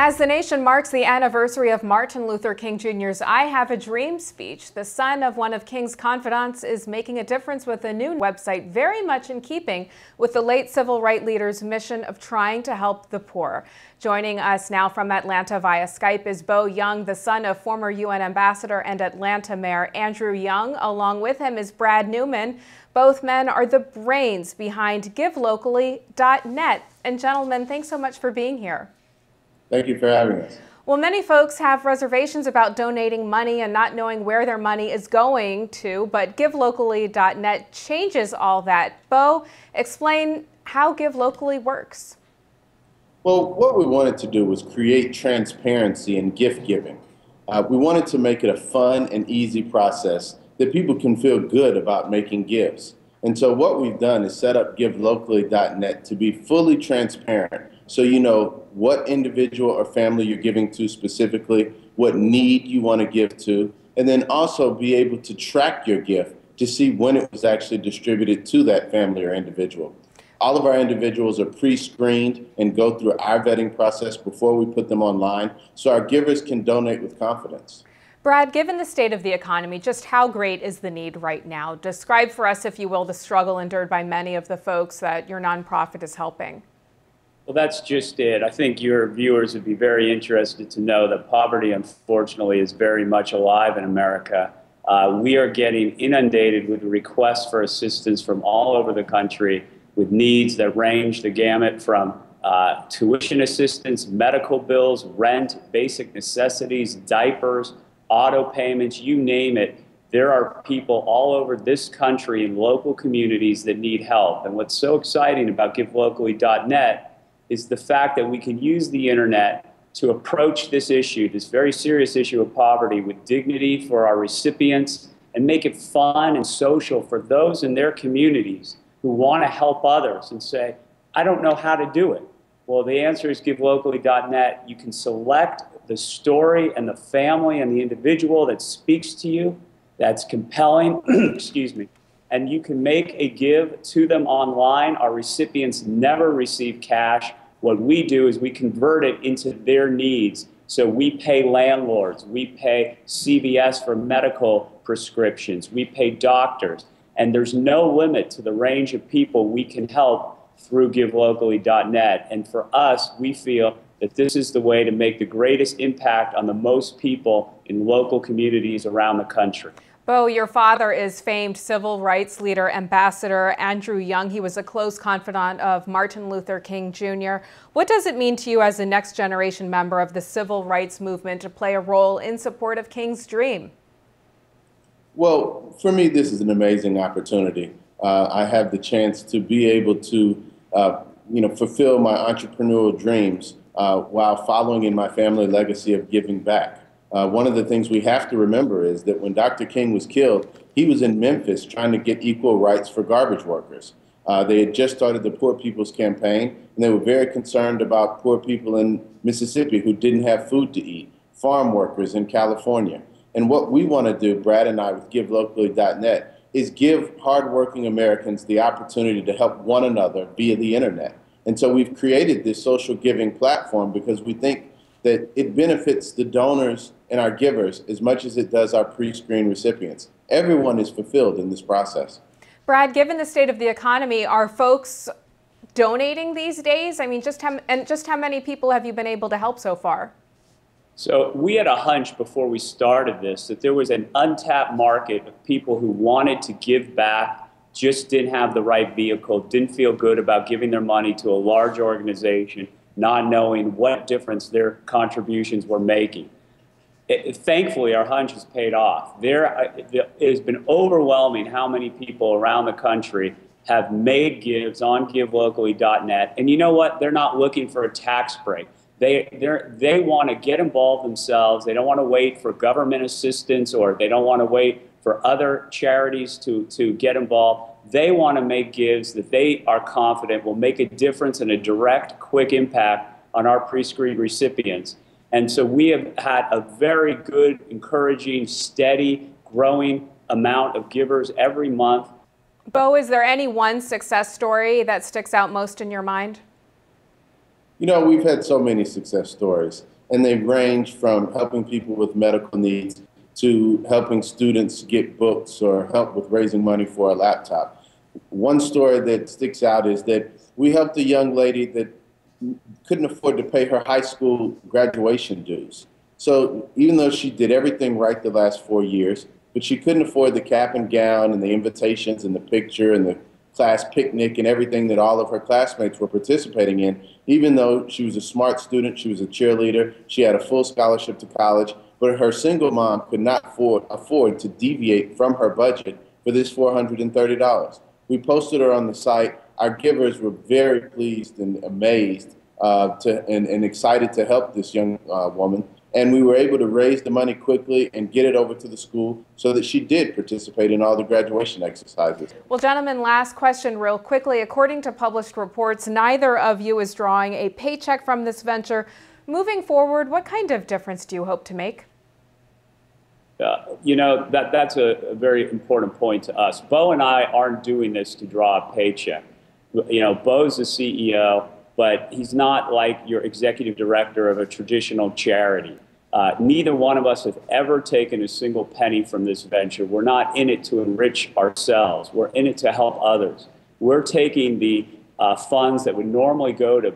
As the nation marks the anniversary of Martin Luther King Jr.'s I Have a Dream speech, the son of one of King's confidants is making a difference with a new website very much in keeping with the late civil rights leader's mission of trying to help the poor. Joining us now from Atlanta via Skype is Bo Young, the son of former UN ambassador and Atlanta Mayor Andrew Young. Along with him is Brad Newman. Both men are the brains behind GiveLocally.net. And gentlemen, thanks so much for being here. Thank you for having us. Well, many folks have reservations about donating money and not knowing where their money is going to, but GiveLocally.net changes all that. Bo, explain how GiveLocally works. Well, what we wanted to do was create transparency in gift giving. We wanted to make it a fun and easy process that people can feel good about making gifts. And so what we've done is set up GiveLocally.net to be fully transparent, so you know what individual or family you're giving to specifically, what need you want to give to, and then also be able to track your gift to see when it was actually distributed to that family or individual. All of our individuals are pre-screened and go through our vetting process before we put them online, so our givers can donate with confidence. Brad, given the state of the economy, just how great is the need right now? Describe for us, if you will, the struggle endured by many of the folks that your nonprofit is helping. Well, that's just it. I think your viewers would be very interested to know that poverty, unfortunately, is very much alive in America. We are getting inundated with requests for assistance from all over the country with needs that range the gamut from tuition assistance, medical bills, rent, basic necessities, diapers, auto payments, you name it. There are people all over this country in local communities that need help. And what's so exciting about GiveLocally.net is the fact that we can use the internet to approach this issue, this very serious issue of poverty, with dignity for our recipients and make it fun and social for those in their communities who want to help others and say, I don't know how to do it. Well, the answer is GiveLocally.net. You can select the story and the family and the individual that speaks to you, that's compelling, excuse me, and you can make a give to them online. Our recipients never receive cash. What we do is we convert it into their needs. So we pay landlords, we pay CVS for medical prescriptions, we pay doctors, and there's no limit to the range of people we can help through GiveLocally.net. And for us, we feel that this is the way to make the greatest impact on the most people in local communities around the country. Bo, your father is famed civil rights leader, Ambassador Andrew Young. He was a close confidant of Martin Luther King Jr. What does it mean to you as a next generation member of the civil rights movement to play a role in support of King's dream? Well, for me, this is an amazing opportunity. I have the chance to be able to fulfill my entrepreneurial dreams while following in my family legacy of giving back. One of the things we have to remember is that when Dr. King was killed, he was in Memphis trying to get equal rights for garbage workers. They had just started the Poor People's Campaign, and they were very concerned about poor people in Mississippi who didn't have food to eat, farm workers in California. And what we want to do, Brad and I, with GiveLocally.net, is give hardworking Americans the opportunity to help one another via the internet. And so we've created this social giving platform because we think that it benefits the donors and our givers as much as it does our pre-screen recipients. Everyone is fulfilled in this process. Brad, given the state of the economy, are folks donating these days? I mean, just how many people have you been able to help so far? So we had a hunch before we started this that there was an untapped market of people who wanted to give back, just didn't have the right vehicle, didn't feel good about giving their money to a large organization, not knowing what difference their contributions were making. Thankfully, our hunch has paid off. It has been overwhelming how many people around the country have made gives on GiveLocally.net. And you know what? They're not looking for a tax break. They want to get involved themselves. They don't want to wait for government assistance, or they don't want to wait for other charities to get involved. They want to make gives that they are confident will make a difference and a direct, quick impact on our pre-screened recipients. And so we have had a very good, encouraging, steady, growing amount of givers every month. Bo, is there any one success story that sticks out most in your mind? You know, we've had so many success stories, and they range from helping people with medical needs to helping students get books or help with raising money for a laptop. One story that sticks out is that we helped a young lady that couldn't afford to pay her high school graduation dues. So even though she did everything right the last 4 years, but she couldn't afford the cap and gown and the invitations and the picture and the class picnic and everything that all of her classmates were participating in, even though she was a smart student, she was a cheerleader, she had a full scholarship to college, but her single mom could not afford to deviate from her budget for this $430. We posted her on the site. Our givers were very pleased and amazed and excited to help this young woman. And we were able to raise the money quickly and get it over to the school so that she did participate in all the graduation exercises. Well, gentlemen, last question real quickly. According to published reports, neither of you is drawing a paycheck from this venture. Moving forward, what kind of difference do you hope to make? You know, that's a very important point to us. Bo and I aren't doing this to draw a paycheck. You know, Bo's the CEO, but he's not like your executive director of a traditional charity. Neither one of us have ever taken a single penny from this venture. We're not in it to enrich ourselves. We're in it to help others. We're taking the funds that would normally go to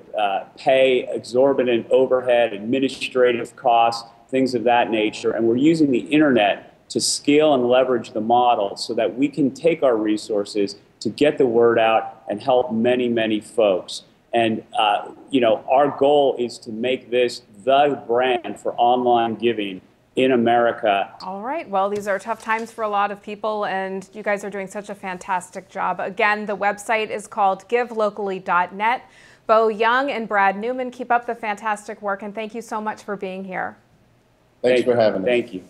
pay exorbitant overhead, administrative costs, things of that nature, and we're using the internet to scale and leverage the model so that we can take our resources to get the word out and help many, many folks. And, you know, our goal is to make this the brand for online giving in America. All right. Well, these are tough times for a lot of people, and you guys are doing such a fantastic job. Again, the website is called givelocally.net. Bo Young and Brad Newman, keep up the fantastic work, and thank you so much for being here. Thanks for having us. Thank you.